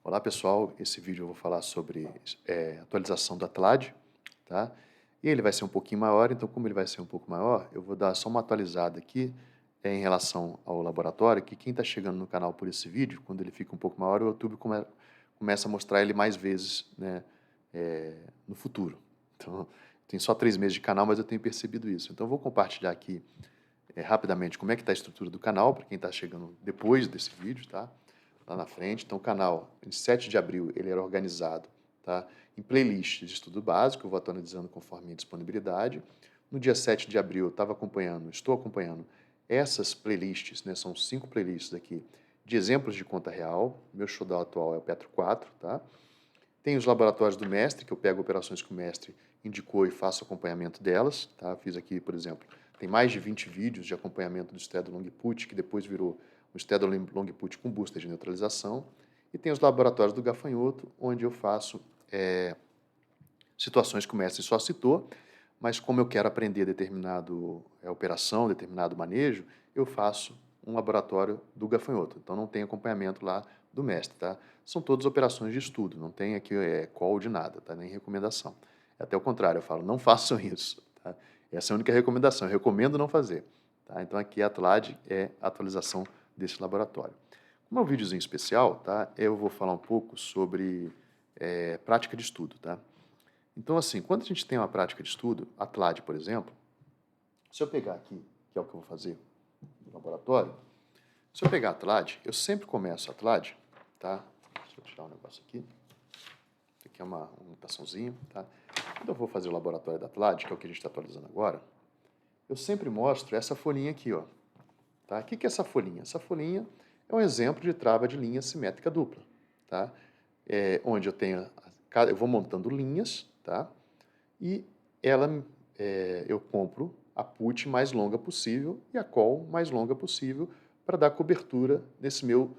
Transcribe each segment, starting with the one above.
Olá pessoal, esse vídeo eu vou falar sobre atualização do Atlad, tá? E ele vai ser um pouquinho maior, então como ele vai ser um pouco maior, eu vou dar só uma atualizada aqui em relação ao laboratório, que quem está chegando no canal por esse vídeo, quando ele fica um pouco maior, o YouTube começa a mostrar ele mais vezes, né, no futuro. Então, tem só 3 meses de canal, mas eu tenho percebido isso. Então eu vou compartilhar aqui rapidamente como é que está a estrutura do canal, para quem está chegando depois desse vídeo, tá? Lá na frente. Então o canal, em 7 de abril, ele era organizado, tá? Em playlists de estudo básico, eu vou atualizando conforme a disponibilidade. No dia 7 de abril, eu estou acompanhando essas playlists, né? São 5 playlists aqui, de exemplos de conta real. Meu showdown atual é o Petro 4, tá? Tem os laboratórios do mestre, que eu pego operações que o mestre indicou e faço acompanhamento delas, tá? Fiz aqui, por exemplo, tem mais de 20 vídeos de acompanhamento do Stedo Long Put, que depois virou o Stedo Long Put com booster de neutralização. E tem os laboratórios do gafanhoto, onde eu faço situações que o mestre só citou, mas como eu quero aprender determinado operação, determinado manejo, eu faço um laboratório do gafanhoto. Então não tem acompanhamento lá do mestre, tá? São todas operações de estudo, não tem aqui call de nada, tá? Nem recomendação. É até o contrário, eu falo, não façam isso, tá? Essa é a única recomendação, eu recomendo não fazer, tá? Então aqui a Atlad é a atualização desse laboratório. Como é um videozinho especial, tá? Eu vou falar um pouco sobre prática de estudo, tá? Então, assim, quando a gente tem uma prática de estudo, Atlad, por exemplo, se eu pegar aqui, que é o que eu vou fazer no laboratório, se eu pegar Atlad, eu sempre começo Atlad, tá? Deixa eu tirar um negócio aqui. Isso aqui é uma anotaçãozinha, tá? Quando eu vou fazer o laboratório da Atlad, que é o que a gente está atualizando agora, eu sempre mostro essa folhinha aqui, ó. Tá? O que é essa folhinha? Essa folhinha é um exemplo de trava de linha simétrica dupla, tá? Onde eu vou montando linhas, tá? E eu compro a put mais longa possível e a call mais longa possível para dar cobertura nesse meu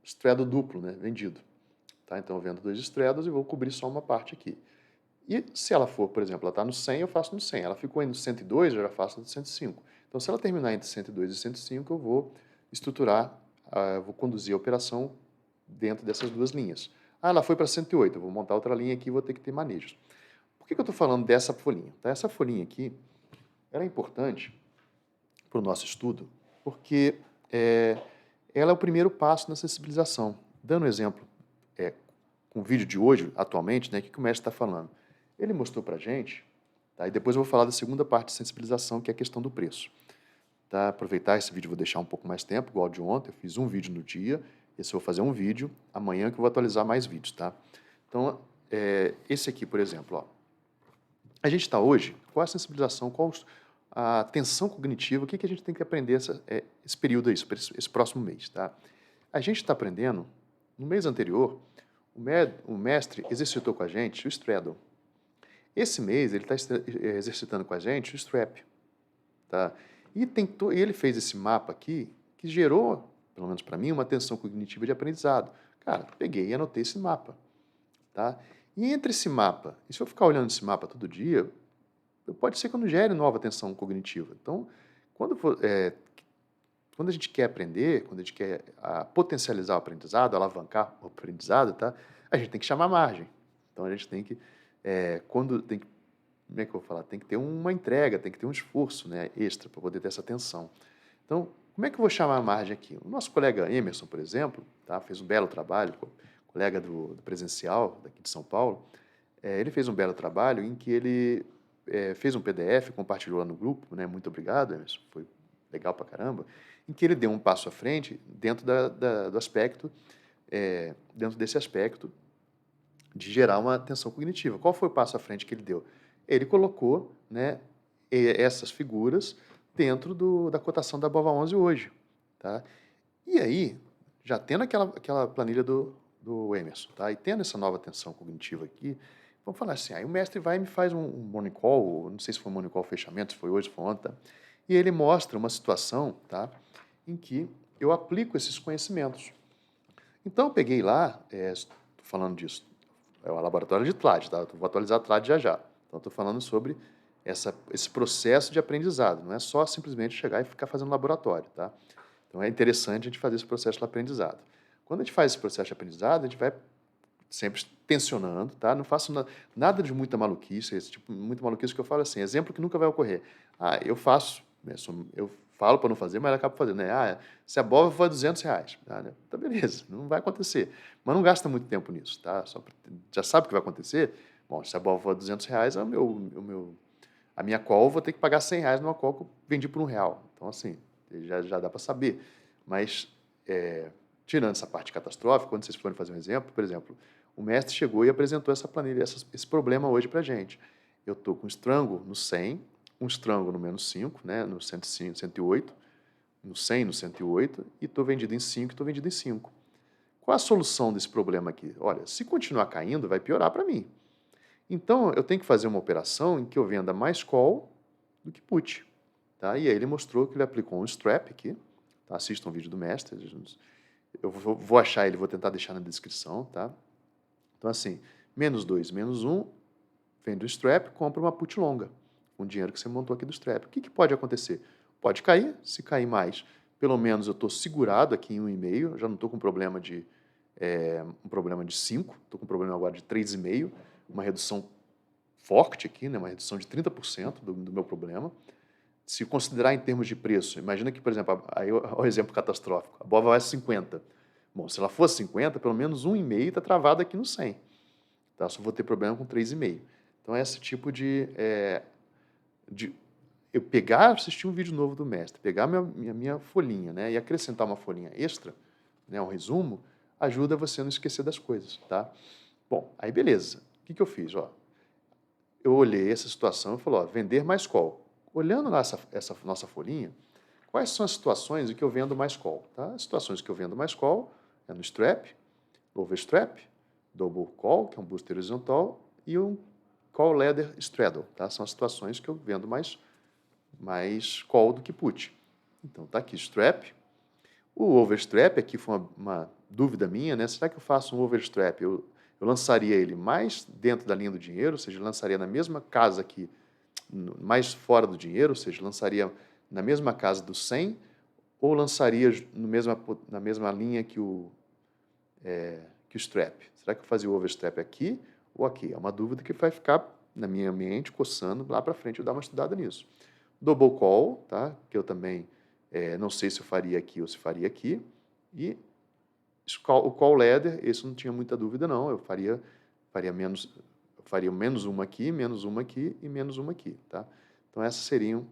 straddle duplo, né, vendido. Tá? Então eu vendo 2 straddles e vou cobrir só uma parte aqui. E se ela for, por exemplo, ela está no 100, eu faço no 100. Ela ficou no 102, eu já faço no 105. Então se ela terminar entre 102 e 105, eu vou estruturar, eu vou conduzir a operação dentro dessas duas linhas. Ah, ela foi para 108, eu vou montar outra linha aqui e vou ter que ter manejos. Por que eu estou falando dessa folhinha? Tá? Essa folhinha aqui ela é importante para o nosso estudo porque ela é o primeiro passo na sensibilização. Dando um exemplo com o vídeo de hoje, atualmente, né, o que o mestre está falando? Ele mostrou para a gente, tá? E depois eu vou falar da segunda parte de sensibilização, que é a questão do preço. Tá? Aproveitar esse vídeo, vou deixar um pouco mais tempo, igual de ontem, eu fiz um vídeo no dia, esse eu vou fazer um vídeo, amanhã que eu vou atualizar mais vídeos, tá? Então, esse aqui, por exemplo, ó, a gente está hoje, qual a sensibilização, qual a atenção cognitiva, o que a gente tem que aprender esse período aí, esse próximo mês, tá? A gente está aprendendo, no mês anterior, o mestre exercitou com a gente o straddle. Esse mês ele está exercitando com a gente o strap, tá? E ele fez esse mapa aqui que gerou, pelo menos para mim, uma atenção cognitiva de aprendizado. Cara, peguei e anotei esse mapa, tá? E entre esse mapa, e se eu ficar olhando esse mapa todo dia, pode ser que eu não gere nova atenção cognitiva. Então, quando, quando a gente quer aprender, quando a gente quer potencializar o aprendizado, alavancar o aprendizado, tá? A gente tem que chamar margem. Então, a gente tem que, como é que eu vou falar? Tem que ter uma entrega, tem que ter um esforço, né, extra para poder ter essa atenção. Então, como é que eu vou chamar a margem aqui? O nosso colega Emerson, por exemplo, tá? Fez um belo trabalho, colega do presencial daqui de São Paulo, ele fez um belo trabalho em que ele fez um PDF, compartilhou lá no grupo, né? Muito obrigado, Emerson, foi legal pra caramba, em que ele deu um passo à frente dentro do aspecto, dentro desse aspecto de gerar uma atenção cognitiva. Qual foi o passo à frente que ele deu? Ele colocou, né, essas figuras dentro da cotação da Bova 11 hoje, tá? E aí, já tendo aquela planilha do Emerson, tá? E tendo essa nova atenção cognitiva aqui, vamos falar assim, aí o mestre vai e me faz um morning call, não sei se foi um morning call fechamento, se foi hoje, se foi ontem, tá? E ele mostra uma situação, tá? Em que eu aplico esses conhecimentos. Então, eu peguei lá, estou falando disso, é o laboratório de TLAD, tá? Vou atualizar a TLAD já já. Então, estou falando sobre esse processo de aprendizado, não é só simplesmente chegar e ficar fazendo laboratório, tá? Então, é interessante a gente fazer esse processo de aprendizado. Quando a gente faz esse processo de aprendizado, a gente vai sempre tensionando, tá? Não faço nada de muita maluquice, esse tipo, muita maluquice que eu falo assim, exemplo que nunca vai ocorrer. Eu faço, né, eu falo para não fazer, mas eu acabo fazendo, né? Se a abóbora for R$ 200, né? Tá beleza, não vai acontecer. Mas não gasta muito tempo nisso, tá? Já sabe o que vai acontecer? Bom, se a abóbora for R$ 200, a minha call, eu vou ter que pagar R$ 100 numa call que eu vendi por R$ 1. Então, assim, já dá para saber. Mas, tirando essa parte catastrófica, quando vocês forem fazer um exemplo, por exemplo, o mestre chegou e apresentou essa planilha, esse problema hoje para a gente. Eu estou com um strangle no 100, um strangle no -5, né, no 105, 108, no 100, no 108, e estou vendido em 5 e estou vendido em 5. Qual a solução desse problema aqui? Olha, se continuar caindo, vai piorar para mim. Então, eu tenho que fazer uma operação em que eu venda mais call do que put. Tá? E aí ele mostrou que ele aplicou um strap aqui. Tá? Assista um vídeo do mestre. Eu vou achar ele, vou tentar deixar na descrição. Tá? Então, assim, -2, -1, vende o strap, compra uma put longa, com o dinheiro que você montou aqui do strap. O que pode acontecer? Pode cair, se cair mais, pelo menos eu estou segurado aqui em 1,5, já não estou com um problema de 5, estou com um problema agora de 3,5, uma redução forte aqui, né, uma redução de 30% do meu problema. Se considerar em termos de preço, imagina que, por exemplo, aí o exemplo catastrófico, a BOVA vai a 50. Bom, se ela fosse 50, pelo menos 1,5 está travado aqui no 100. Tá? Só vou ter problema com 3,5. Então, é esse tipo de eu pegar, assistir um vídeo novo do mestre, pegar minha folhinha, né, e acrescentar uma folhinha extra, né, um resumo, ajuda você a não esquecer das coisas, tá? Bom, aí beleza. O que eu fiz? Eu olhei essa situação e falei, vender mais call. Olhando lá essa nossa folhinha, quais são as situações em que eu vendo mais call? Tá? As situações que eu vendo mais call é no strap, overstrap, double call, que é um booster horizontal, e um call ladder straddle. Tá? São as situações que eu vendo mais call do que put. Então, tá aqui strap. O overstrap, aqui foi uma dúvida minha, né? Será que eu faço um overstrap? Eu lançaria ele mais dentro da linha do dinheiro, ou seja, lançaria na mesma casa aqui, mais fora do dinheiro, ou seja, lançaria na mesma casa do 100, ou lançaria na mesma linha que o strap? Será que eu fazia o overstrap aqui ou aqui? É uma dúvida que vai ficar na minha mente, coçando lá para frente, eu dar uma estudada nisso. Double call, tá? Que eu também não sei se eu faria aqui ou se faria aqui. E o call ladder, esse não tinha muita dúvida, não. Eu faria menos uma aqui, menos uma aqui e menos uma aqui, tá? Então, essas seriam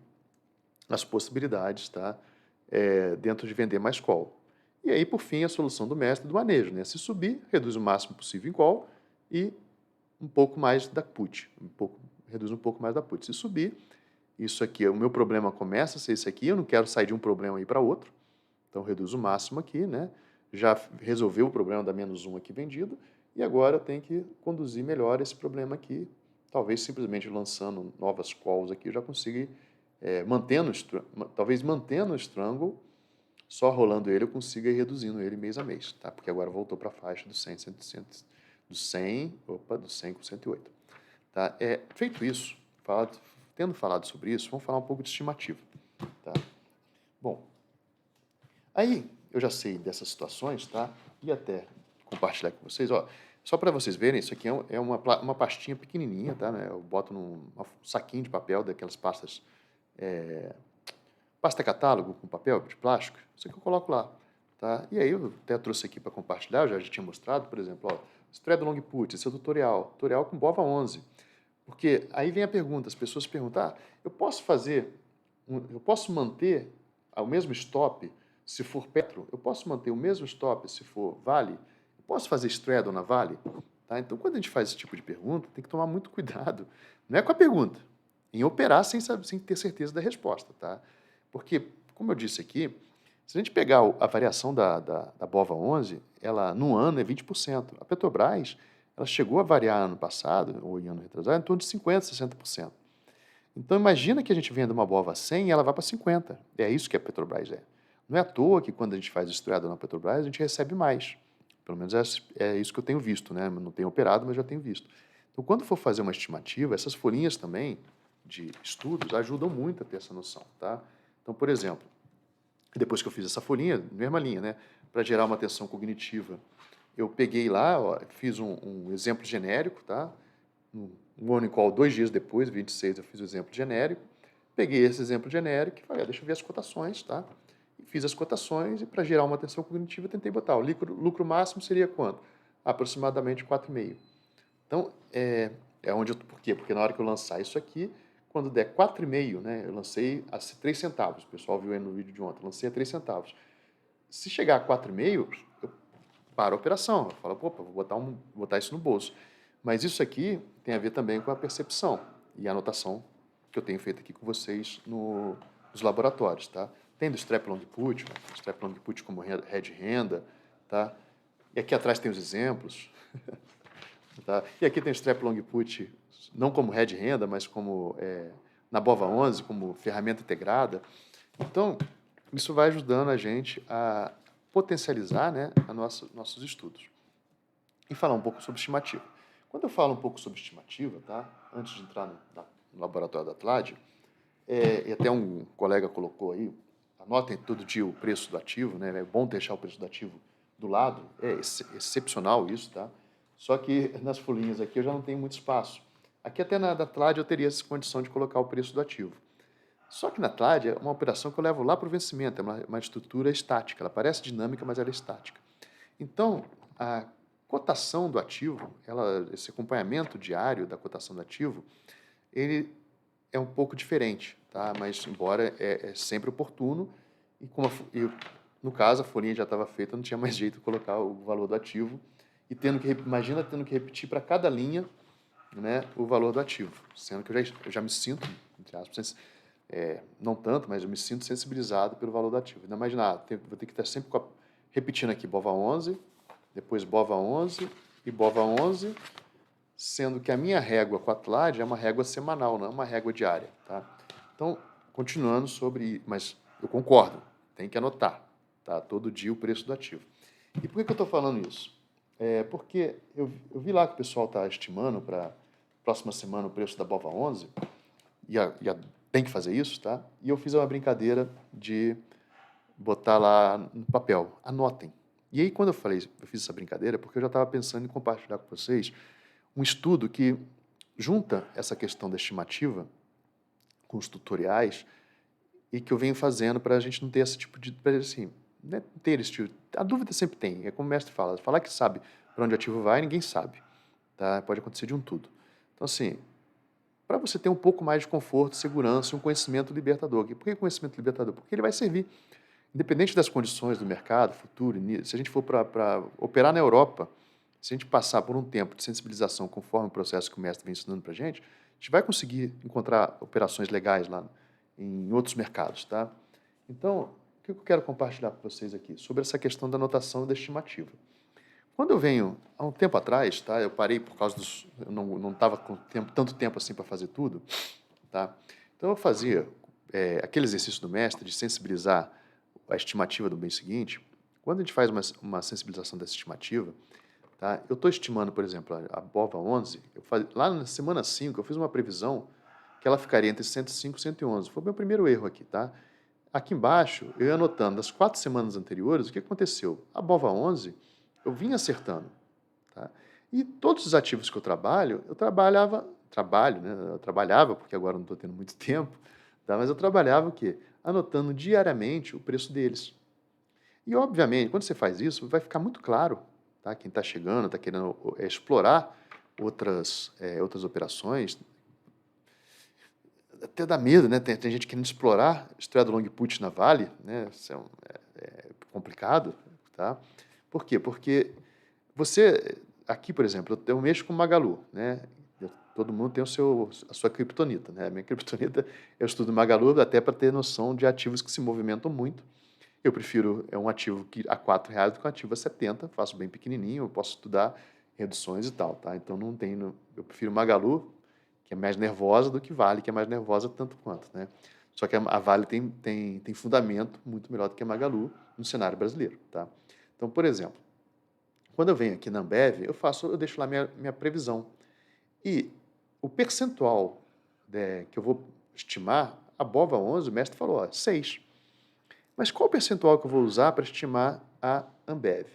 as possibilidades, tá? Dentro de vender mais call. E aí, por fim, a solução do mestre do manejo, né? Se subir, reduz o máximo possível em call e um pouco mais da put, reduz um pouco mais da put. Se subir, isso aqui, o meu problema começa a ser esse aqui, eu não quero sair de um problema e ir para outro, então reduz o máximo aqui, né? Já resolveu o problema da -1 aqui vendido, e agora eu tenho que conduzir melhor esse problema aqui, talvez simplesmente lançando novas calls aqui, eu já consiga, talvez mantendo o strangle, só rolando ele, eu consiga ir reduzindo ele mês a mês, tá? Porque agora voltou para a faixa do 100, do 100 com 108. Tá? Feito isso, tendo falado sobre isso, vamos falar um pouco de estimativa. Tá? Bom, aí eu já sei dessas situações, tá? E até compartilhar com vocês, só para vocês verem, isso aqui é uma pastinha pequenininha, tá? Né? Eu boto num saquinho de papel, daquelas pastas, pasta catálogo com papel de plástico, isso aqui eu coloco lá. Tá? E aí eu até trouxe aqui para compartilhar, eu já tinha mostrado, por exemplo, Straddle Long Put, esse é o tutorial com BOVA 11. Porque aí vem a pergunta, as pessoas perguntam, eu posso manter o mesmo stop se for Petro? Eu posso manter o mesmo stop se for Vale? Eu posso fazer straddle na Vale? Tá? Então, quando a gente faz esse tipo de pergunta, tem que tomar muito cuidado. Não é com a pergunta, em operar sem ter certeza da resposta. Tá? Porque, como eu disse aqui, se a gente pegar a variação da BOVA 11, ela, no ano, é 20%. A Petrobras, ela chegou a variar ano passado, ou em ano retrasado, em torno de 50%, 60%. Então, imagina que a gente venda uma BOVA a 100 e ela vai para 50. É isso que a Petrobras é. Não é à toa que quando a gente faz estudo na Petrobras, a gente recebe mais. Pelo menos é isso que eu tenho visto, né? Não tenho operado, mas já tenho visto. Então, quando for fazer uma estimativa, essas folhinhas também de estudos ajudam muito a ter essa noção, tá? Então, por exemplo, depois que eu fiz essa folhinha, mesma linha, né? Para gerar uma atenção cognitiva, eu peguei lá, ó, fiz um exemplo genérico, tá? Um ano em qual 2 dias depois, 26, eu fiz o exemplo genérico. Peguei esse exemplo genérico e falei, deixa eu ver as cotações, tá? E fiz as cotações e para gerar uma tensão cognitiva eu tentei botar. O lucro máximo seria quanto? Aproximadamente 4,5. Então, é onde por quê? Porque na hora que eu lançar isso aqui, quando der 4,5, né? Eu lancei a 3 centavos. O pessoal viu aí no vídeo de ontem, eu lancei a 3 centavos. Se chegar a 4,5, eu paro a operação. Eu falo, opa, vou botar isso no bolso. Mas isso aqui tem a ver também com a percepção e a anotação que eu tenho feito aqui com vocês nos laboratórios, tá? Tem do Strap Long Put, Strap Long Put como hedge renda, tá? E aqui atrás tem os exemplos, tá? E aqui tem o Strap Long Put não como hedge renda, mas como na BOVA11, como ferramenta integrada. Então, isso vai ajudando a gente a potencializar, né, nossos estudos. E falar um pouco sobre estimativa. Quando eu falo um pouco sobre estimativa, tá? Antes de entrar no laboratório da Tlad, e até um colega colocou aí, anotem todo dia o preço do ativo, né? É bom deixar o preço do ativo do lado, é excepcional isso, tá? Só que nas folhinhas aqui eu já não tenho muito espaço. Aqui até na da Tlad eu teria essa condição de colocar o preço do ativo. Só que na Tlad é uma operação que eu levo lá para o vencimento, é uma estrutura estática, ela parece dinâmica, mas ela é estática. Então, a cotação do ativo, esse acompanhamento diário da cotação do ativo, ele é um pouco diferente, tá? Mas, embora é sempre oportuno, no caso, a folhinha já estava feita, não tinha mais jeito de colocar o valor do ativo, e imagina tendo que repetir para cada linha, né, o valor do ativo, sendo que eu já me sinto, entre aspas, não tanto, mas eu me sinto sensibilizado pelo valor do ativo. Ainda imaginar, vou ter que estar sempre repetindo aqui BOVA11, depois BOVA11 e BOVA11, sendo que a minha régua com a Tlad é uma régua semanal, não é uma régua diária. Tá? Então, continuando mas eu concordo, tem que anotar, tá? Todo dia o preço do ativo. E por que eu estou falando isso? Porque eu vi lá que o pessoal está estimando para a próxima semana o preço da BOVA11, tem que fazer isso, tá? E eu fiz uma brincadeira de botar lá no papel, anotem. E aí, quando eu fiz essa brincadeira, porque eu já estava pensando em compartilhar com vocês um estudo que junta essa questão da estimativa com os tutoriais e que eu venho fazendo para a gente não ter esse tipo de... Assim, né, ter esse tipo, a dúvida sempre tem, é como o mestre fala, falar que sabe para onde o ativo vai, ninguém sabe. Tá? Pode acontecer de um tudo. Então, assim, para você ter um pouco mais de conforto, segurança e um conhecimento libertador. Por que conhecimento libertador? Porque ele vai servir, independente das condições do mercado, futuro, se a gente for para operar na Europa, se a gente passar por um tempo de sensibilização conforme o processo que o mestre vem ensinando para a gente vai conseguir encontrar operações legais lá em outros mercados, tá? Então, o que eu quero compartilhar com vocês aqui? Sobre essa questão da anotação e da estimativa. Quando eu venho, há um tempo atrás, tá? Eu parei por causa eu não estava com tanto tempo assim para fazer tudo, tá? Então eu fazia aquele exercício do mestre de sensibilizar a estimativa do mês seguinte. Quando a gente faz uma sensibilização dessa estimativa, tá? Eu estou estimando, por exemplo, a BOVA11, lá na semana 5 eu fiz uma previsão que ela ficaria entre 105 e 111. Foi o meu primeiro erro aqui, tá? Aqui embaixo, eu ia anotando das 4 semanas anteriores, o que aconteceu? A BOVA11, eu vinha acertando, tá? E todos os ativos que eu trabalho, né? Eu trabalhava, porque agora não estou tendo muito tempo, tá? Mas eu trabalhava o quê? Anotando diariamente o preço deles. E, obviamente, quando você faz isso, vai ficar muito claro, tá? Quem está chegando, está querendo explorar outras operações, até dá medo, né? Tem gente querendo explorar estrada long put na Vale, né? Isso é complicado, tá? Por quê? Porque aqui, por exemplo, eu mexo com Magalu, né? Todo mundo tem a sua criptonita, né? A minha criptonita, eu estudo Magalu até para ter noção de ativos que se movimentam muito. Eu prefiro um ativo que a R$ 4 do que um ativo a 70, faço bem pequenininho, eu posso estudar reduções e tal, tá? Então eu prefiro Magalu, que é mais nervosa, do que Vale, que é mais nervosa tanto quanto, né? Só que a Vale tem fundamento muito melhor do que a Magalu no cenário brasileiro, tá? Então, por exemplo, quando eu venho aqui na Ambev, eu deixo lá minha previsão. E o percentual que eu vou estimar, a BOVA11, o mestre falou, ó, 6. Mas qual o percentual que eu vou usar para estimar a Ambev?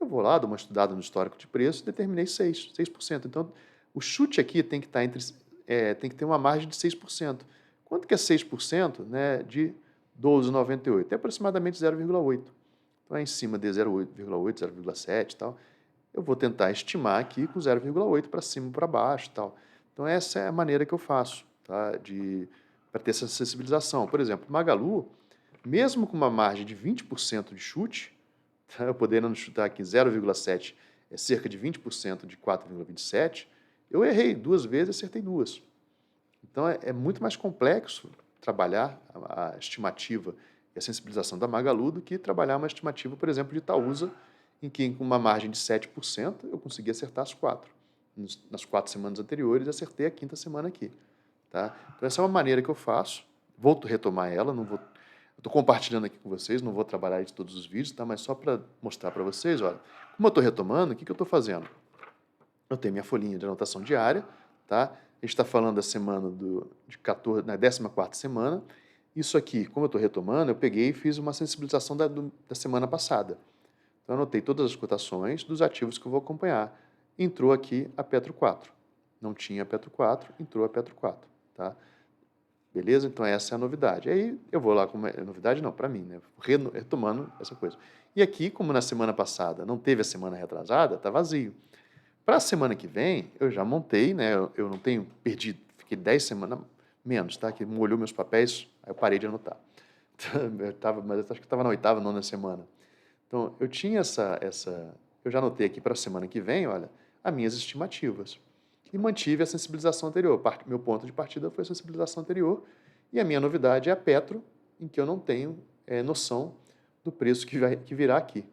Eu vou lá, dou uma estudada no histórico de preço e determinei 6%. Então, o chute aqui tem que estar tem que ter uma margem de 6%. Quanto que é 6%, né, de 12,98? É aproximadamente 0,8. Então, é em cima de 0,8, 0,7 e tal. Eu vou tentar estimar aqui com 0,8 para cima e para baixo e tal. Então, essa é a maneira que eu faço, tá? Para ter essa sensibilização. Por exemplo, Magalu, mesmo com uma margem de 20% de chute, tá? Eu podendo chutar aqui 0,7 é cerca de 20% de 4,27, eu errei 2 vezes e acertei 2. Então, é muito mais complexo trabalhar a estimativa e a sensibilização da Magalu do que trabalhar uma estimativa, por exemplo, de Itaúsa, em que com uma margem de 7% eu consegui acertar as 4. Nas 4 semanas anteriores, acertei a 5ª semana aqui. Tá? Então, essa é uma maneira que eu faço. Vou retomar ela, não vou... Eu estou compartilhando aqui com vocês, não vou trabalhar de todos os vídeos, tá? Mas só para mostrar para vocês, olha, como eu estou retomando, o que eu estou fazendo? Eu tenho minha folhinha de anotação diária, tá? A gente está falando da semana de 14, na 14ª semana. Isso aqui, como eu estou retomando, eu peguei e fiz uma sensibilização da semana passada. Então, eu anotei todas as cotações dos ativos que eu vou acompanhar. Entrou aqui a Petro 4. Não tinha a Petro 4, entrou a Petro 4, tá? Beleza? Então, essa é a novidade. Aí, eu vou lá, novidade não, para mim, né? Retomando essa coisa. E aqui, como na semana passada não teve a semana retrasada, está vazio. Para a semana que vem, eu já montei, né? Eu não tenho perdido, fiquei 10 semanas menos, tá? Que molhou meus papéis, aí eu parei de anotar. Mas eu acho que estava na 8ª, 9ª semana. Então, eu tinha eu já anotei aqui para a semana que vem, olha, as minhas estimativas. E mantive a sensibilização anterior. Meu ponto de partida foi a sensibilização anterior. E a minha novidade é a Petro, em que eu não tenho noção do preço que virá aqui.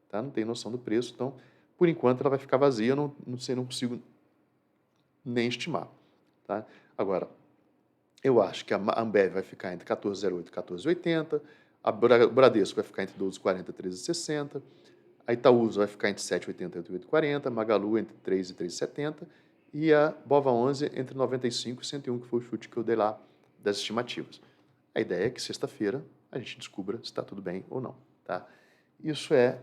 Tá? Não tenho noção do preço, então, por enquanto, ela vai ficar vazia, eu não sei, não consigo nem estimar. Tá? Agora, eu acho que a Ambev vai ficar entre 14,08 e 14,80, a Bradesco vai ficar entre 12,40 e 13,60, a Itaúsa vai ficar entre 7,80 e 8,40, Magalu entre 3 e 3,70 e a Bova11 entre 95 e 101, que foi o chute que eu dei lá das estimativas. A ideia é que sexta-feira a gente descubra se está tudo bem ou não. Tá? Isso é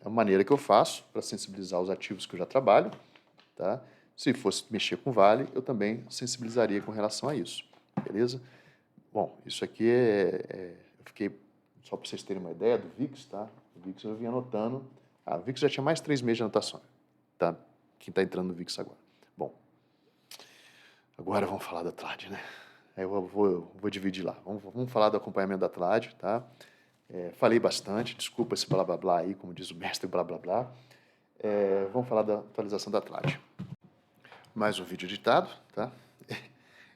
a maneira que eu faço para sensibilizar os ativos que eu já trabalho. Tá? Se fosse mexer com Vale, eu também sensibilizaria com relação a isso. Beleza? Bom, isso aqui eu fiquei, só para vocês terem uma ideia, do VIX, tá? O VIX eu vinha anotando. O VIX já tinha mais 3 meses de anotação, tá? Quem está entrando no VIX agora. Bom, agora vamos falar da Trad, né? Eu vou dividir lá. Vamos falar do acompanhamento da Trad, tá? Falei bastante, desculpa esse blá blá blá aí, como diz o mestre, blá blá blá. Vamos falar da atualização da Trad. Mais um vídeo editado, tá?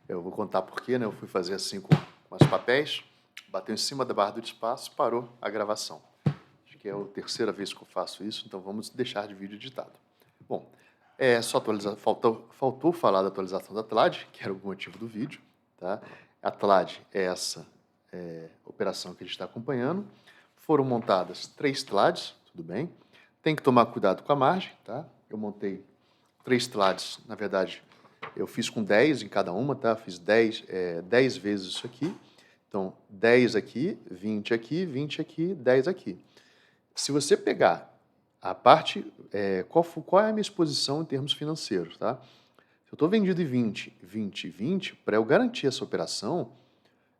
Eu vou contar porquê, né? Eu fui fazer assim com os papéis, bateu em cima da barra do espaço, parou a gravação. Acho que é a 3ª vez que eu faço isso, então vamos deixar de vídeo editado. Bom, só atualizar, faltou falar da atualização da TLAD, que era o motivo do vídeo, tá? A TLAD é essa operação que a gente está acompanhando. Foram montadas 3 TLADs, tudo bem? Tem que tomar cuidado com a margem, tá? Eu montei 3 TLADs, na verdade, eu fiz com 10 em cada uma, tá? Fiz 10 vezes isso aqui. Então, 10 aqui, 20 aqui, 20 aqui, 10 aqui. Se você pegar a parte, qual é a minha exposição em termos financeiros, tá? Se eu estou vendido em 20, 20, 20, para eu garantir essa operação,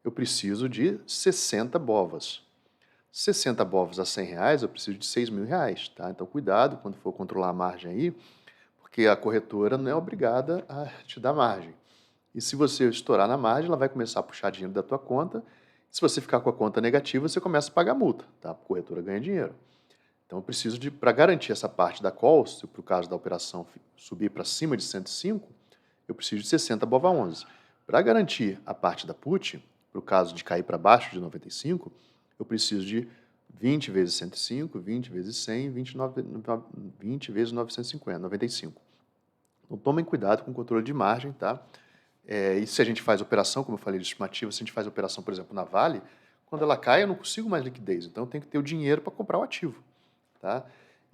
eu preciso de 60 bovas. 60 bovas a R$100, eu preciso de R$6.000, tá? Então, cuidado quando for controlar a margem aí, porque a corretora não é obrigada a te dar margem. E se você estourar na margem, ela vai começar a puxar dinheiro da tua conta. Se você ficar com a conta negativa, você começa a pagar multa, tá? A corretora ganha dinheiro. Então, eu preciso para garantir essa parte da call, se para o caso da operação subir para cima de 105, eu preciso de 60 BOVA11. Para garantir a parte da put, para o caso de cair para baixo de 95, eu preciso de 20 vezes 105, 20 vezes 100, 20 vezes 950, 95. Então, tomem cuidado com o controle de margem, tá? E se a gente faz operação, como eu falei de estimativa, se a gente faz operação, por exemplo, na Vale, quando ela cai, eu não consigo mais liquidez. Então, eu tenho que ter o dinheiro para comprar o ativo, tá?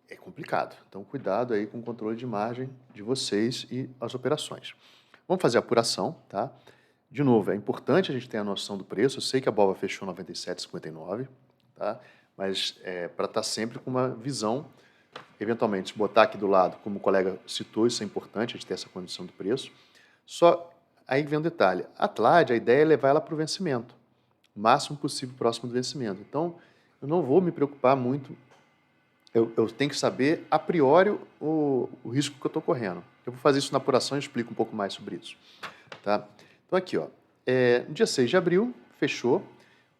É complicado. Então, cuidado aí com o controle de margem de vocês e as operações. Vamos fazer a apuração, tá? De novo, é importante a gente ter a noção do preço. Eu sei que a BOVA fechou 97,59, tá? Mas para estar sempre com uma visão eventualmente botar aqui do lado, como o colega citou, isso é importante, a gente ter essa condição do preço. Só aí vem um detalhe, a TLAD, a ideia é levar ela para o vencimento, o máximo possível próximo do vencimento. Então, eu não vou me preocupar muito, eu tenho que saber a priori o risco que eu estou correndo. Eu vou fazer isso na apuração e explico um pouco mais sobre isso. Tá? Então aqui, ó, no dia 6 de abril, fechou,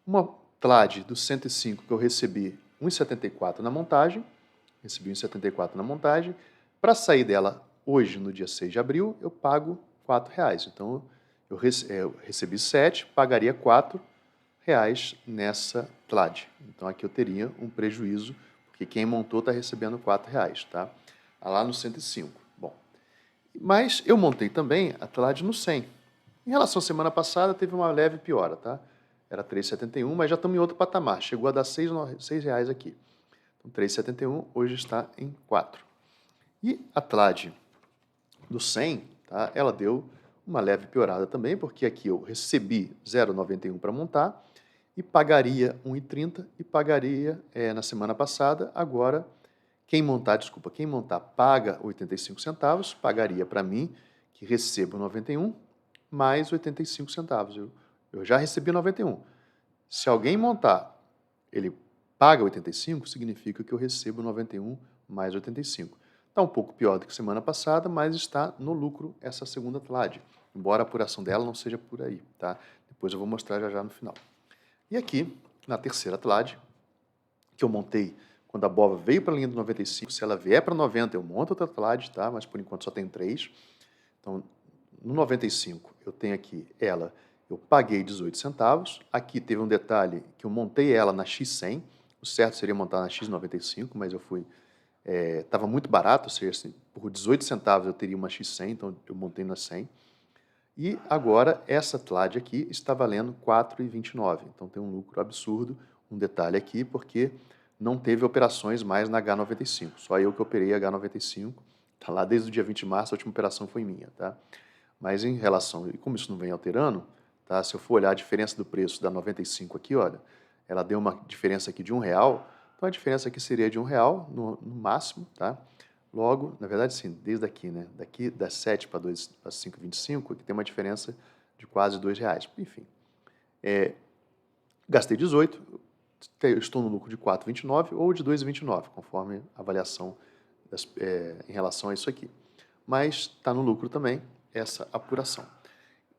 uma TLAD do 105 que eu recebi 1,74 na montagem, para sair dela hoje, no dia 6 de abril, eu pago R$4. Então, eu recebi 7, pagaria R$4 nessa TLAD. Então, aqui eu teria um prejuízo, porque quem montou está recebendo R$4, tá? Lá no 105. Bom, mas eu montei também a TLAD no 100. Em relação à semana passada, teve uma leve piora, tá? Era 3,71, mas já estamos em outro patamar. Chegou a dar R$6 aqui. Então, 3,71, hoje está em 4. E a TLAD do 100, tá? Ela deu uma leve piorada também, porque aqui eu recebi 0,91 para montar e pagaria 1,30 e pagaria na semana passada. Agora, quem montar paga 85 centavos, pagaria para mim, que recebo 91, mais 85 centavos. Eu já recebi 91. Se alguém montar, ele paga 85, significa que eu recebo 91 mais 85. Está um pouco pior do que semana passada, mas está no lucro essa segunda TLAD, embora a apuração dela não seja por aí, tá? Depois eu vou mostrar já no final. E aqui, na terceira TLAD, que eu montei quando a BOVA veio para a linha do 95, se ela vier para 90, eu monto outra TLAD, tá? Mas por enquanto só tem 3. Então, no 95, eu tenho aqui ela, eu paguei 18 centavos. Aqui teve um detalhe que eu montei ela na X100. O certo seria montar na X95, mas eu fui... Estava muito barato, ou seja, assim, por 18 centavos eu teria uma X100, então eu montei na 100. E agora essa TLAD aqui está valendo R$ 4,29. Então tem um lucro absurdo. Um detalhe aqui, porque não teve operações mais na H95. Só eu que operei a H95. Está lá desde o dia 20 de março, a última operação foi minha, tá? Mas em relação, e como isso não vem alterando, tá? Se eu for olhar a diferença do preço da 95 aqui, olha, ela deu uma diferença aqui de R$1, então a diferença aqui seria de R$1 no máximo, tá? Logo, na verdade sim, desde aqui, né? Daqui das 7 para 5,25, aqui tem uma diferença de quase R$2. Enfim, gastei 18, estou no lucro de 4,29 ou de 2,29, conforme a avaliação em relação a isso aqui. Mas está no lucro também essa apuração.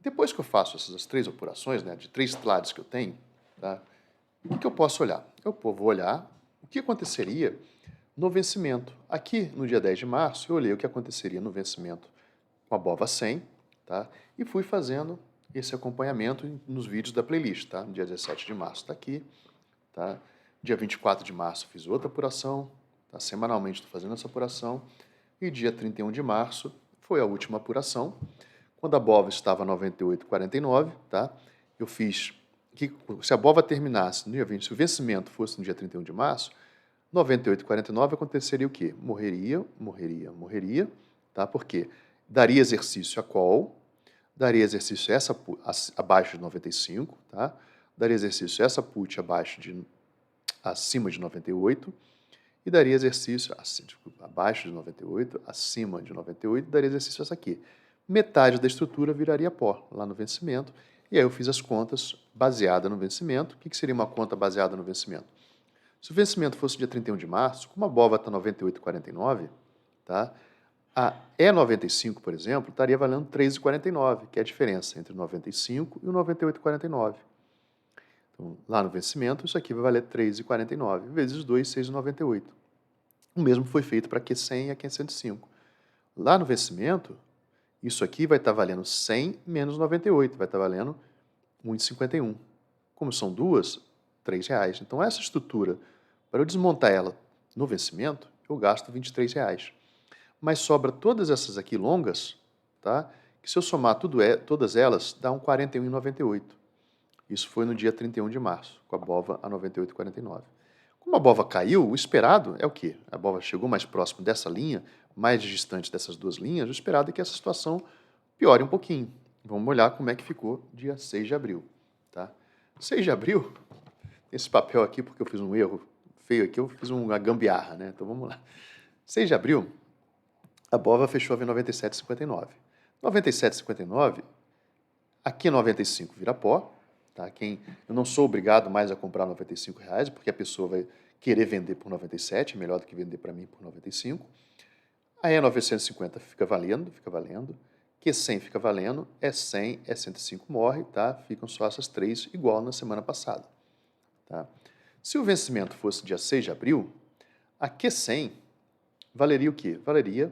Depois que eu faço essas 3 apurações, né, de 3 TLADs que eu tenho, tá, o que eu posso olhar? Eu vou olhar o que aconteceria no vencimento. Aqui, no dia 10 de março, eu olhei o que aconteceria no vencimento com a BOVA 100, tá, e fui fazendo esse acompanhamento nos vídeos da playlist. Tá? No dia 17 de março está aqui. Tá? Dia 24 de março fiz outra apuração. Tá? Semanalmente estou fazendo essa apuração. E dia 31 de março foi a última apuração. Quando a BOVA estava 98,49, tá? Eu fiz... se a BOVA terminasse no dia 20, se o vencimento fosse no dia 31 de março, 98,49 aconteceria o quê? Morreria, tá? Porque daria exercício a call, daria exercício essa abaixo de 95, tá? Daria exercício essa put acima de 98 e daria exercício abaixo de 98, acima de 98, daria exercício essa aqui. Metade da estrutura viraria pó lá no vencimento, e aí eu fiz as contas baseadas no vencimento. O que seria uma conta baseada no vencimento? Se o vencimento fosse dia 31 de março, como a BOVA está 98,49, tá? A E95, por exemplo, estaria valendo 3,49, que é a diferença entre o 95 e o 98,49. Então, lá no vencimento, isso aqui vai valer 3,49, vezes 2, 6,98. O mesmo foi feito para a Q100 e a Q105. Lá no vencimento, isso aqui vai estar valendo 100 menos 98, vai estar valendo 1,51. Como são duas, R$3. Então, essa estrutura, para eu desmontar ela no vencimento, eu gasto R$23. Mas sobra todas essas aqui longas, tá? Que se eu somar todas elas, dá um 41,98. Isso foi no dia 31 de março, com a BOVA a 98,49. Como a BOVA caiu, o esperado é o quê? A BOVA chegou mais próximo dessa linha, mais distante dessas duas linhas, o esperado é que essa situação piore um pouquinho. Vamos olhar como é que ficou dia 6 de abril. Tá? 6 de abril, tem esse papel aqui porque eu fiz um erro feio aqui, eu fiz uma gambiarra, né? Então vamos lá. 6 de abril, a BOVA fechou em 97,59. 97,59, aqui 95 vira pó, tá? Eu não sou obrigado mais a comprar R$ 95, porque a pessoa vai querer vender por 97, melhor do que vender para mim por 95. Aí a 950 fica valendo, Q100 fica valendo, E100, E105 morre, tá? Ficam só essas três, igual na semana passada, tá? Se o vencimento fosse dia 6 de abril, a Q100 valeria o quê? Valeria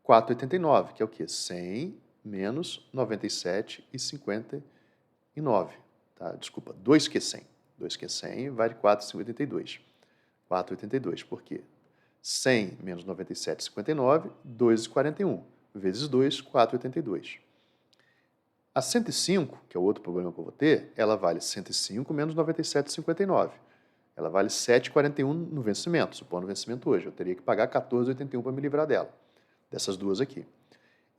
4,89, que é o quê? 100 menos 97,59. Tá? Desculpa, 2Q100. 2Q100 vale 4,52. 4,82, por quê? 100 menos 97,59, 2,41. Vezes 2, 4,82. A 105, que é o outro problema que eu vou ter, ela vale 105 menos 97,59. Ela vale 7,41 no vencimento, supondo o vencimento hoje. Eu teria que pagar 14,81 para me livrar dela, dessas duas aqui.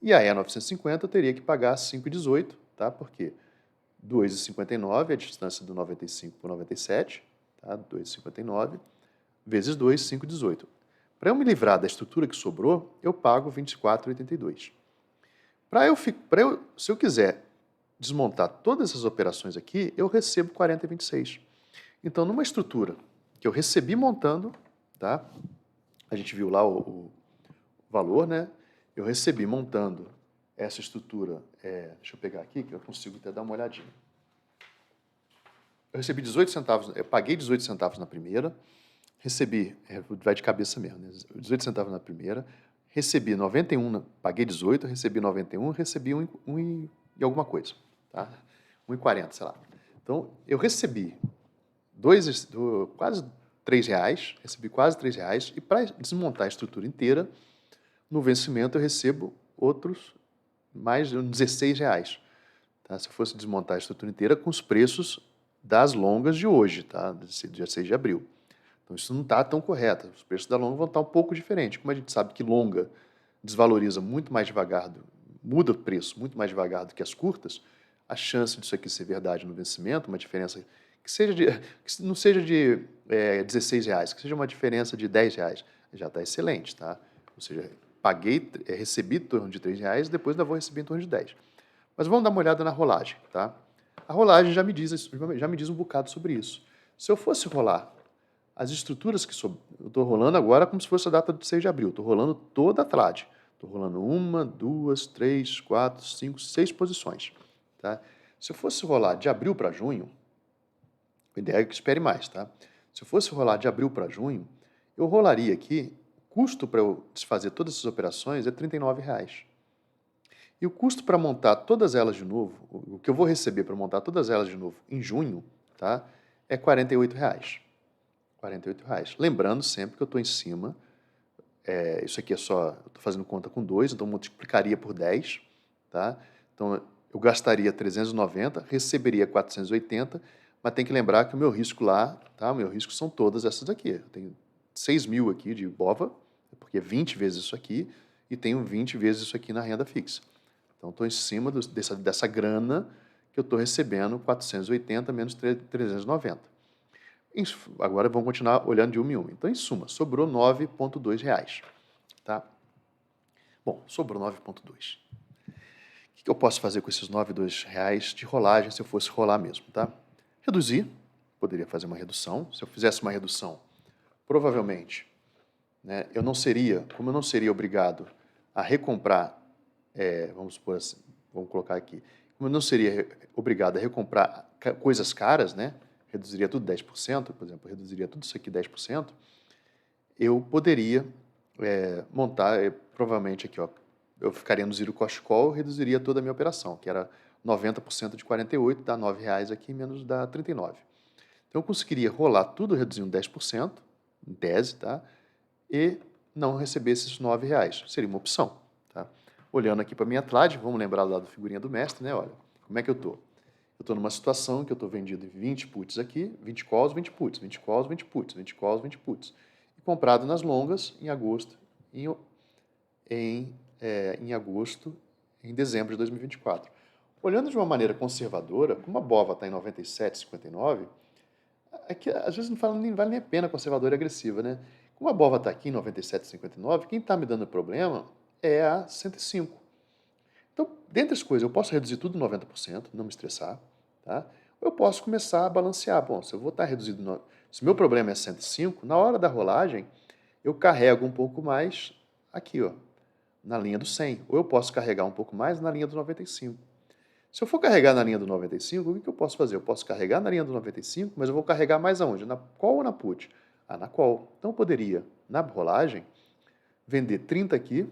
E a E950 eu teria que pagar 5,18, tá? Porque 2,59 é a distância do 95 para o 97, tá? 2,59, vezes 2, 5,18. Para eu me livrar da estrutura que sobrou, eu pago 24,82. Se eu quiser desmontar todas essas operações aqui, eu recebo 40,26. Então, numa estrutura que eu recebi montando, tá? A gente viu lá o valor, né? Eu recebi montando essa estrutura, deixa eu pegar aqui, que eu consigo até dar uma olhadinha. Eu recebi 18 centavos, eu paguei 18 centavos na primeira, recebi, vai de cabeça mesmo, né? 18 centavos na primeira, recebi 91, paguei 18, recebi 91, recebi 1 e alguma coisa, tá? 1,40, sei lá. Então, eu recebi quase R$3, recebi quase R$3, e para desmontar a estrutura inteira, no vencimento eu recebo outros mais de R$16. Tá? Se eu fosse desmontar a estrutura inteira com os preços das longas de hoje, tá? Desse dia 6 de abril. Então isso não está tão correto. Os preços da longa vão estar um pouco diferentes. Como a gente sabe que longa desvaloriza muito mais devagar, muda o preço muito mais devagar do que as curtas, a chance disso aqui ser verdade no vencimento, uma diferença que não seja de R$16, que seja uma diferença de R$10, já está excelente, tá? Ou seja, recebi em torno de R$3, depois ainda vou receber em torno de 10. Mas vamos dar uma olhada na rolagem, tá? A rolagem já me diz um bocado sobre isso. Se eu fosse rolar as estruturas eu estou rolando agora como se fosse a data de 6 de abril, estou rolando toda a trade. Estou rolando 1, 2, 3, 4, 5, 6 posições, tá? Se eu fosse rolar de abril para junho, a ideia é que espere mais, tá? Se eu fosse rolar de abril para junho, eu rolaria aqui, o custo para eu desfazer todas essas operações é R$39. E o custo para montar todas elas de novo, o que eu vou receber para montar todas elas de novo em junho, tá? É R$48. R$48. Lembrando sempre que eu estou em cima, isso aqui é só, eu estou fazendo conta com 2, então multiplicaria por 10, tá? Então eu gastaria 390, receberia 480, mas tem que lembrar que o meu risco lá, tá? O meu risco são todas essas aqui. Eu tenho 6.000 aqui de BOVA, porque é 20 vezes isso aqui, e tenho 20 vezes isso aqui na renda fixa. Então estou em cima dessa grana que eu estou recebendo, 480 menos 390. Agora vamos continuar olhando de uma em uma. Então, em suma, sobrou R$9,2. Tá? Bom, sobrou 9,2. O que eu posso fazer com esses R$9,2 de rolagem se eu fosse rolar mesmo? Tá? Reduzir, poderia fazer uma redução. Se eu fizesse uma redução, provavelmente, né, como eu não seria obrigado a recomprar, vamos colocar aqui, como eu não seria obrigado a recomprar coisas caras, né? Reduziria tudo 10%, por exemplo, reduziria tudo isso aqui 10%, eu poderia montar, provavelmente aqui, ó, eu ficaria no zero cost call, reduziria toda a minha operação, que era 90% de 48, dá R$9 aqui, menos dá 39. Então eu conseguiria rolar tudo reduzindo 10%, em tese, tá? E não receber esses R$9. Seria uma opção, tá? Olhando aqui para a minha trade, vamos lembrar lá da figurinha do mestre, né? Olha, como é que eu estou? Eu estou numa situação que eu estou vendido em 20 puts aqui, 20 calls, 20 puts, 20 calls, 20 puts, 20 calls, 20 puts. E comprado nas longas em agosto, em dezembro de 2024. Olhando de uma maneira conservadora, como a BOVA está em 97,59, é que às vezes nem vale nem a pena conservadora e agressiva, né? Como a BOVA está aqui em 97,59, quem está me dando problema é a 105. Então, dentre as coisas, eu posso reduzir tudo 90%, não me estressar, tá? Ou eu posso começar a balancear. Bom, se eu vou estar reduzido, se o meu problema é 105, na hora da rolagem, eu carrego um pouco mais aqui, ó, na linha do 100. Ou eu posso carregar um pouco mais na linha do 95. Se eu for carregar na linha do 95, o que eu posso fazer? Eu posso carregar na linha do 95, mas eu vou carregar mais aonde? Na call ou na put? Ah, na call. Então eu poderia, na rolagem, vender 30 aqui,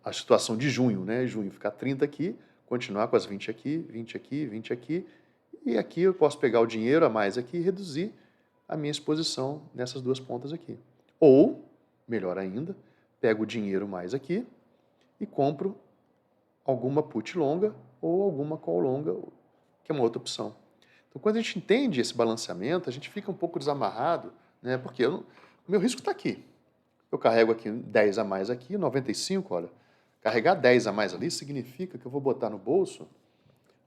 a situação de junho, né? Junho ficar 30 aqui, continuar com as 20 aqui, 20 aqui, 20 aqui, e aqui eu posso pegar o dinheiro a mais aqui e reduzir a minha exposição nessas duas pontas aqui. Ou, melhor ainda, pego o dinheiro mais aqui e compro alguma put longa ou alguma call longa, que é uma outra opção. Então, quando a gente entende esse balanceamento, a gente fica um pouco desamarrado, né? Porque o meu risco está aqui. Eu carrego aqui 10 a mais aqui, 95, olha. Carregar 10 a mais ali significa que eu vou botar no bolso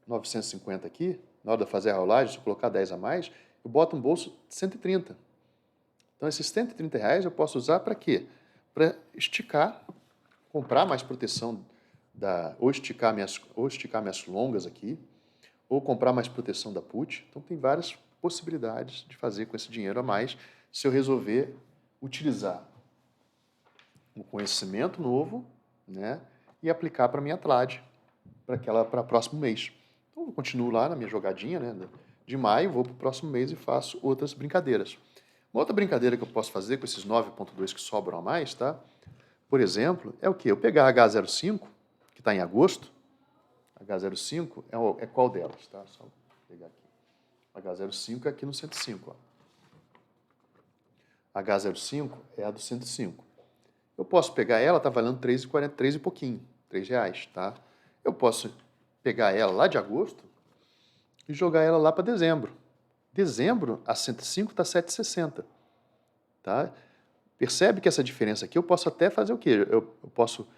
950 aqui, na hora de fazer a rolagem, se eu colocar 10 a mais, eu boto no bolso 130. Então, esses 130 reais eu posso usar para quê? Para esticar, comprar mais proteção, ou esticar minhas longas aqui, ou comprar mais proteção da put. Então, tem várias possibilidades de fazer com esse dinheiro a mais, se eu resolver utilizar um conhecimento novo, né, e aplicar para a minha trade, para o próximo mês. Então, eu continuo lá na minha jogadinha, né, de maio, vou para o próximo mês e faço outras brincadeiras. Uma outra brincadeira que eu posso fazer com esses 9,2 que sobram a mais, tá? Por exemplo, é o quê? Eu pegar a H05, que está em agosto. H05 é qual delas, tá? Só pegar aqui. H05 é aqui no 105, ó. H05 é a do 105. Eu posso pegar ela, tá valendo 3,43 e pouquinho, R$3, tá? Eu posso pegar ela lá de agosto e jogar ela lá para dezembro. Dezembro, a 105 está 7,60, tá? Percebe que essa diferença aqui eu posso até fazer o quê? Eu posso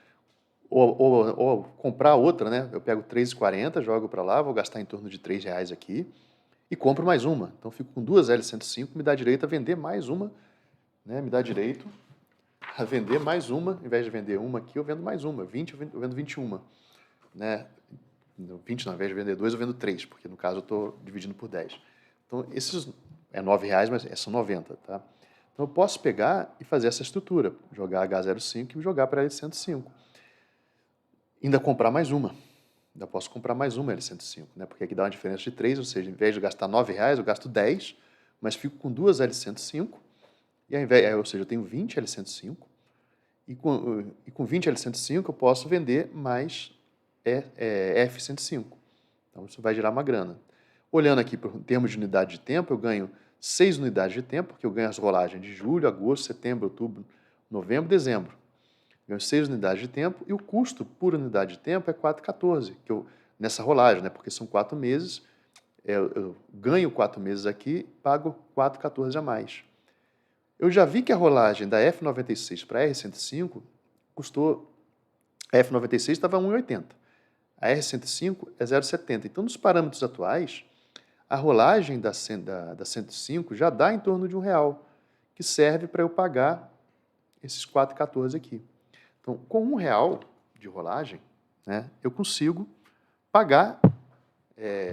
ou comprar outra, né? Eu pego 3,40, jogo para lá, vou gastar em torno de R$3 aqui e compro mais uma. Então, fico com duas L105, me dá direito a vender mais uma, né? Me dá direito a vender mais uma, ao invés de vender uma aqui, eu vendo mais uma. 20, eu vendo 21, né? 20, não, ao invés de vender 2, eu vendo 3, porque no caso eu estou dividindo por 10. Então, esses é R$9, mas são 90, tá? Então, eu posso pegar e fazer essa estrutura, jogar H05 e jogar para L105. Ainda comprar mais uma. Ainda posso comprar mais uma L105, né? Porque aqui dá uma diferença de 3, ou seja, ao invés de gastar R$9, eu gasto 10, mas fico com duas L105, e ao invés, ou seja, eu tenho 20 L105, e com 20 L105 eu posso vender mais F105. Então, isso vai gerar uma grana. Olhando aqui em termos de unidade de tempo, eu ganho 6 unidades de tempo, porque eu ganho as rolagens de julho, agosto, setembro, outubro, novembro, dezembro. Ganho 6 unidades de tempo e o custo por unidade de tempo é 4,14, que nessa rolagem, né, porque são 4 meses, eu ganho 4 meses aqui, pago 4,14 a mais. Eu já vi que a rolagem da F96 para a R105 custou, a F96 estava 1,80, a R105 é 0,70. Então, nos parâmetros atuais, a rolagem da 105 já dá em torno de R$1, que serve para eu pagar esses 4,14 aqui. Então, com R$1 de rolagem, né, eu consigo pagar,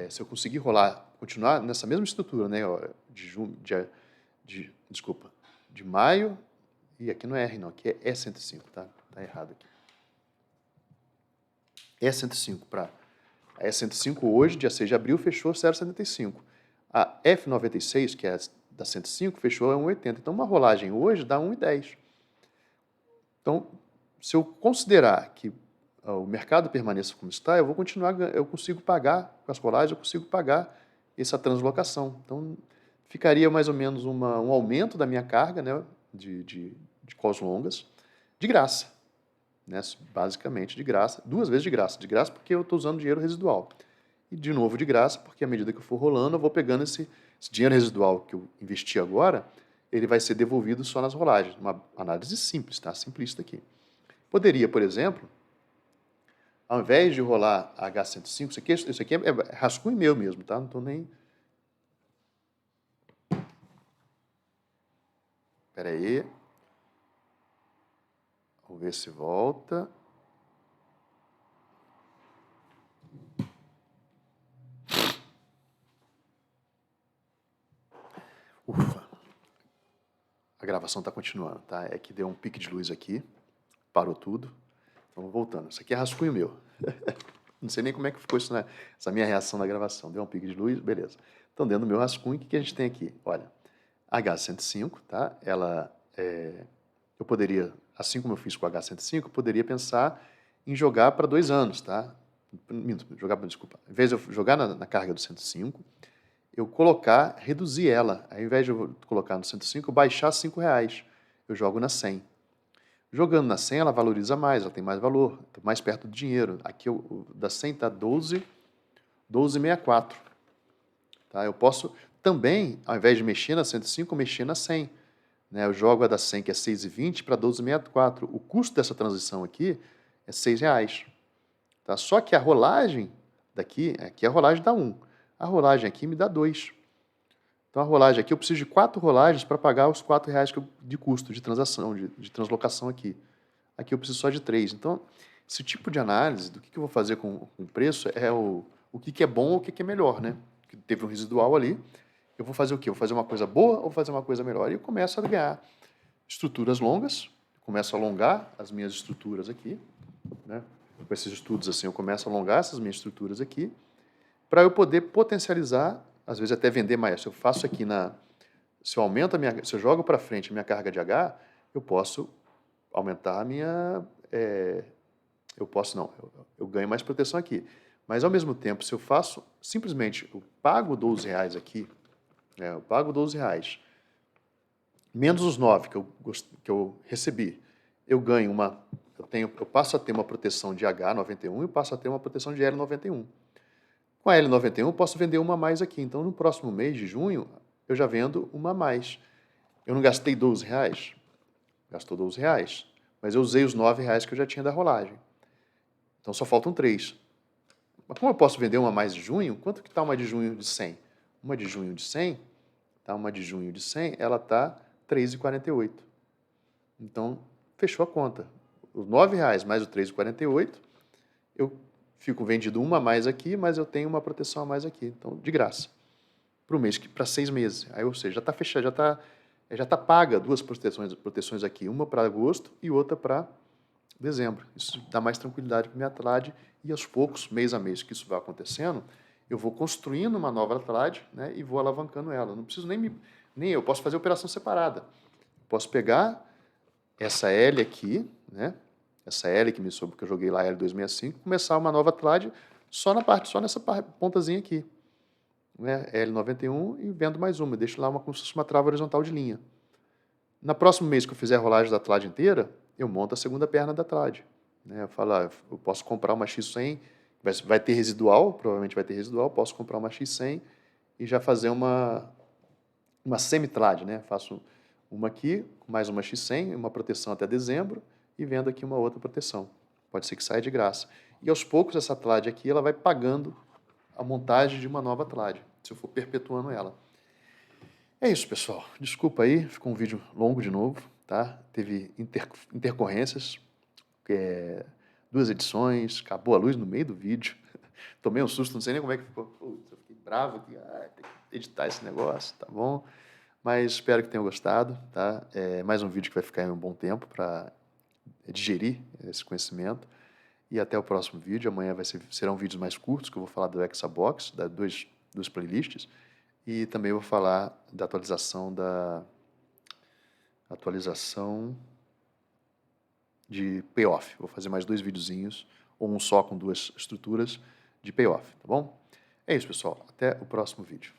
se eu conseguir rolar, continuar nessa mesma estrutura, né, de maio, e aqui não é R não, aqui é E105, tá? Tá errado aqui. E105 para a E105 hoje, dia 6 de abril, fechou 0,75. A F96, que é da 105, fechou a 1,80. Então, uma rolagem hoje dá 1,10. Então, se eu considerar que o mercado permaneça como está, eu vou continuar, eu consigo pagar, com as rolagens, eu consigo pagar essa translocação. Então, ficaria mais ou menos um aumento da minha carga, né, de calls longas, de graça. Né, basicamente de graça, 2 vezes de graça porque eu estou usando dinheiro residual. E de novo de graça, porque à medida que eu for rolando, eu vou pegando esse dinheiro residual que eu investi agora, ele vai ser devolvido só nas rolagens. Uma análise simples, tá? Simplista aqui. Poderia, por exemplo, ao invés de rolar a H105, isso aqui é rascunho meu mesmo, tá? Não estou nem... Espera aí. Vamos ver se volta. Ufa. A gravação está continuando, tá? É que deu um pique de luz aqui, parou tudo. Então, voltando. Isso aqui é rascunho meu. Não sei nem como é que ficou isso, né? Essa minha reação na gravação. Deu um pique de luz, beleza. Então, dentro do meu rascunho, o que a gente tem aqui? Olha, H105, tá? Eu poderia, assim como eu fiz com o H105, eu poderia pensar em jogar para 2 anos, tá? Desculpa. Ao invés de eu jogar na carga do 105, eu reduzir ela. Ao invés de eu colocar no 105, eu baixar R$5. Eu jogo na 100. Jogando na 100, ela valoriza mais, ela tem mais valor, estou mais perto do dinheiro. Aqui da 100 está 12,64. Tá? Eu posso também, ao invés de mexer na 105, mexer na 100. Né? Eu jogo a da 100, que é 6,20, para 12,64. O custo dessa transição aqui é R$6. Tá? Só que a rolagem aqui é a rolagem dá 1. A rolagem aqui me dá 2. Então, a rolagem aqui, eu preciso de 4 rolagens para pagar os R$4 de custo de transação, de translocação aqui. Aqui eu preciso só de 3. Então, esse tipo de análise do que eu vou fazer com o preço é o que é bom ou o que é melhor, né? Que teve um residual ali, eu vou fazer o quê? Eu vou fazer uma coisa boa ou vou fazer uma coisa melhor? E eu começo a ganhar estruturas longas, começo a alongar as minhas estruturas aqui, né? Com esses estudos assim, eu começo a alongar essas minhas estruturas aqui, para eu poder potencializar, às vezes até vender mais. Se eu faço aqui se eu aumento se eu jogo para frente a minha carga de H, eu posso aumentar a minha, eu posso não, eu ganho mais proteção aqui. Mas ao mesmo tempo, se eu faço simplesmente, eu pago R$12 aqui, eu pago R$12, menos os 9 que eu recebi, eu ganho eu passo a ter uma proteção de H91 e passo a ter uma proteção de L91. Com a L91 eu posso vender uma a mais aqui. Então, no próximo mês de junho, eu já vendo uma a mais. Eu não gastei R$12? Gastou R$12, mas eu usei os R$9 que eu já tinha da rolagem. Então, só faltam 3. Mas como eu posso vender uma a mais de junho, quanto que está uma de junho de 100? Uma de junho de 100, ela está R$3,48. Então, fechou a conta. Os R$9 mais o R$3,48, eu fico vendido uma a mais aqui, mas eu tenho uma proteção a mais aqui. Então, de graça. Para 6 meses. Aí, ou seja, já está fechado, já tá paga 2 proteções aqui, uma para agosto e outra para dezembro. Isso dá mais tranquilidade para a minha trade e aos poucos, mês a mês que isso vai acontecendo, eu vou construindo uma nova trade, né, e vou alavancando ela. Não preciso nem eu posso fazer operação separada. Posso pegar essa L aqui, né, essa L que me sobrou, que eu joguei lá, L265, começar uma nova trade só nessa pontazinha aqui, né, L91, e vendo mais uma, deixo lá como se fosse uma trava horizontal de linha. No próximo mês que eu fizer a rolagem da trade inteira, eu monto a segunda perna da trade. Né? Eu falo, eu posso comprar uma X100, vai ter residual, provavelmente vai ter residual, posso comprar uma X100 e já fazer uma semi-trade, né? Faço uma aqui, mais uma X100, uma proteção até dezembro, e vendo aqui uma outra proteção. Pode ser que saia de graça. E aos poucos essa trade aqui, ela vai pagando a montagem de uma nova trade, se eu for perpetuando ela. É isso, pessoal. Desculpa aí, ficou um vídeo longo de novo, tá? Teve intercorrências, 2 edições, acabou a luz no meio do vídeo. Tomei um susto, não sei nem como é que ficou. Putz, eu fiquei bravo aqui, tem que editar esse negócio, tá bom? Mas espero que tenham gostado, tá? Mais um vídeo que vai ficar em um bom tempo para digerir esse conhecimento. E até o próximo vídeo. Amanhã serão vídeos mais curtos, que eu vou falar do Hexabox, duas playlists. E também vou falar da atualização de payoff. Vou fazer mais 2 videozinhos, ou um só com 2 estruturas de payoff, tá bom? É isso, pessoal. Até o próximo vídeo.